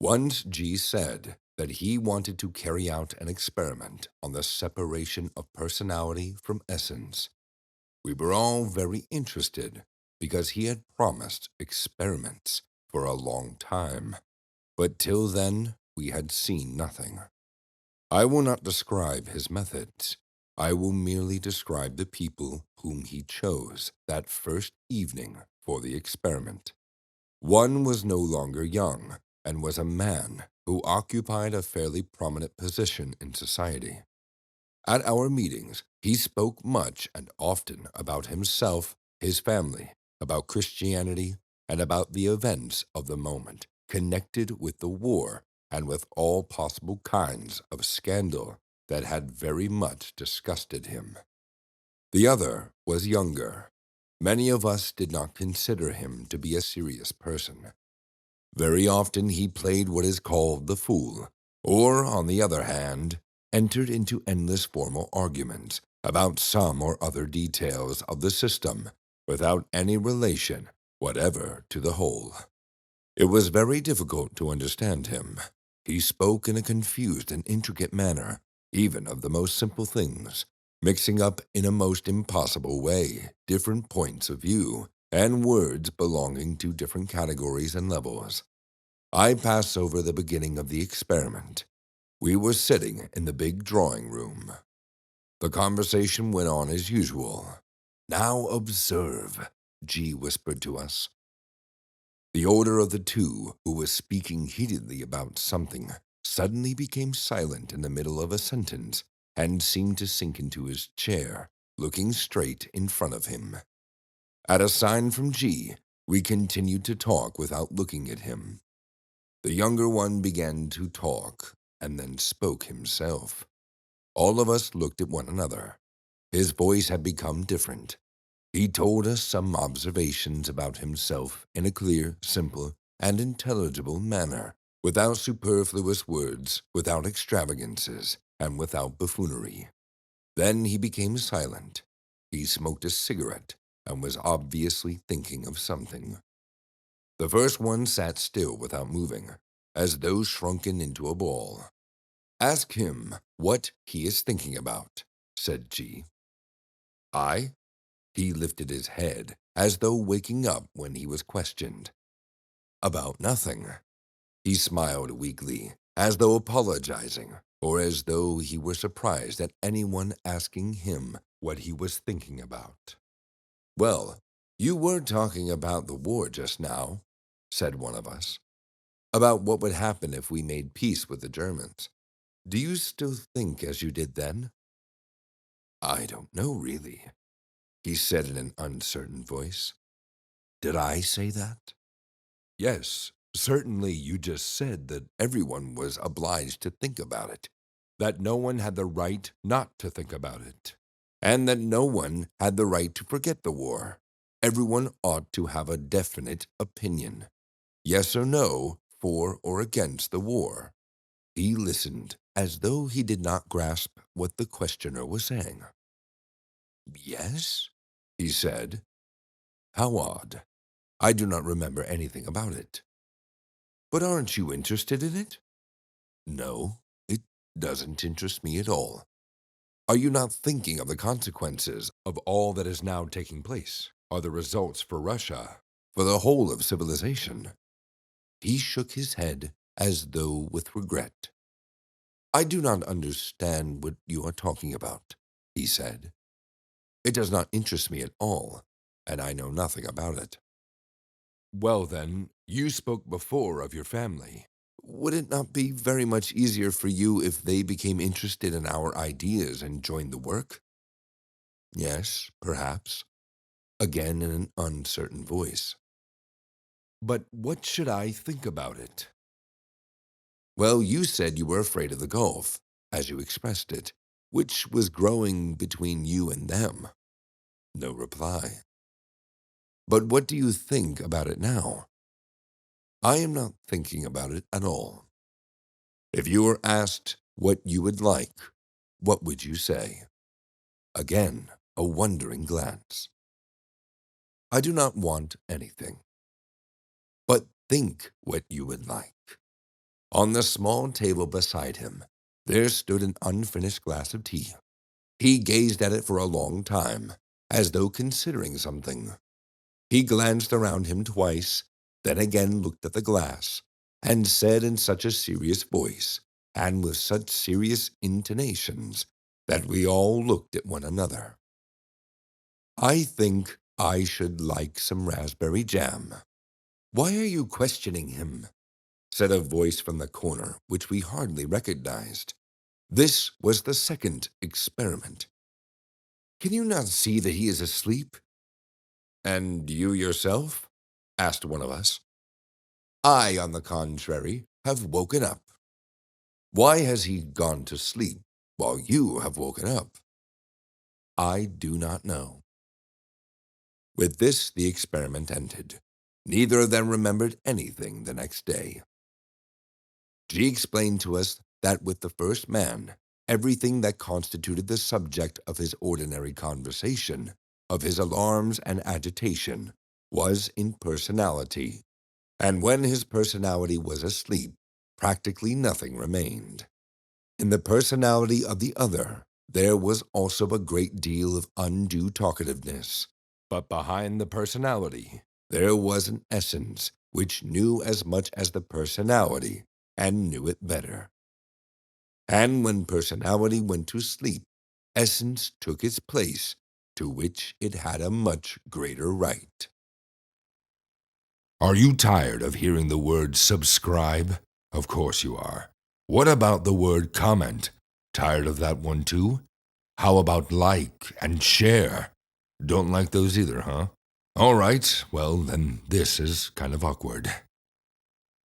Once G said that he wanted to carry out an experiment on the separation of personality from essence. We were all very interested because he had promised experiments for a long time, but till then we had seen nothing. I will not describe his methods. I will merely describe the people whom he chose that first evening for the experiment. One was no longer young and was a man who occupied a fairly prominent position in society. At our meetings, he spoke much and often about himself, his family, about Christianity, and about the events of the moment connected with the war and with all possible kinds of scandal that had very much disgusted him. The other was younger. Many of us did not consider him to be a serious person. Very often he played what is called the fool, or, on the other hand, entered into endless formal arguments about some or other details of the system without any relation whatever to the whole. It was very difficult to understand him. He spoke in a confused and intricate manner, even of the most simple things, mixing up in a most impossible way different points of view and words belonging to different categories and levels. I pass over the beginning of the experiment. We were sitting in the big drawing room. The conversation went on as usual. "Now observe," G whispered to us. The older of the two, who was speaking heatedly about something, suddenly became silent in the middle of a sentence and seemed to sink into his chair, looking straight in front of him. At a sign from G, we continued to talk without looking at him. The younger one began to talk and then spoke himself. All of us looked at one another. His voice had become different. He told us some observations about himself in a clear, simple, and intelligible manner, without superfluous words, without extravagances, and without buffoonery. Then he became silent. He smoked a cigarette and was obviously thinking of something. The first one sat still without moving, as though shrunken into a ball. "Ask him what he is thinking about," said G. I? He lifted his head, as though waking up when he was questioned. "About nothing." He smiled weakly, as though apologizing, or as though he were surprised at anyone asking him what he was thinking about. "Well, you were talking about the war just now," said one of us. "About what would happen if we made peace with the Germans. Do you still think as you did then?" "I don't know, really," he said in an uncertain voice. "Did I say that?" "Yes, certainly you just said that everyone was obliged to think about it, that no one had the right not to think about it, and that no one had the right to forget the war. Everyone ought to have a definite opinion, yes or no, for or against the war." He listened as though he did not grasp what the questioner was saying. "Yes?" he said. "How odd. I do not remember anything about it." "But aren't you interested in it?" "No, it doesn't interest me at all." "Are you not thinking of the consequences of all that is now taking place, or the results for Russia, for the whole of civilization?" He shook his head as though with regret. "I do not understand what you are talking about," he said. "It does not interest me at all, and I know nothing about it." "Well, then, you spoke before of your family. Would it not be very much easier for you if they became interested in our ideas and joined the work?" "Yes, perhaps," again in an uncertain voice. "But what should I think about it?" "Well, you said you were afraid of the gulf, as you expressed it, which was growing between you and them." No reply. "But what do you think about it now?" "I am not thinking about it at all." "If you were asked what you would like, what would you say?" Again, a wondering glance. "I do not want anything." "But think what you would like." On the small table beside him, there stood an unfinished glass of tea. He gazed at it for a long time, as though considering something. He glanced around him twice, then again looked at the glass, and said in such a serious voice, and with such serious intonations, that we all looked at one another. "I think I should like some raspberry jam." "Why are you questioning him?" said a voice from the corner, which we hardly recognized. This was the second experiment. "Can you not see that he is asleep?" "And you yourself?" asked one of us. "I, on the contrary, have woken up." "Why has he gone to sleep while you have woken up?" "I do not know." With this, the experiment ended. Neither of them remembered anything the next day. G explained to us that with the first man, everything that constituted the subject of his ordinary conversation, of his alarms and agitation, was in personality, and when his personality was asleep, practically nothing remained. In the personality of the other, there was also a great deal of undue talkativeness, but behind the personality, there was an essence which knew as much as the personality, and knew it better. And when personality went to sleep, essence took its place, to which it had a much greater right. Are you tired of hearing the word subscribe? Of course you are. What about the word comment? Tired of that one too? How about like and share? Don't like those either, huh? All right, well, then this is kind of awkward.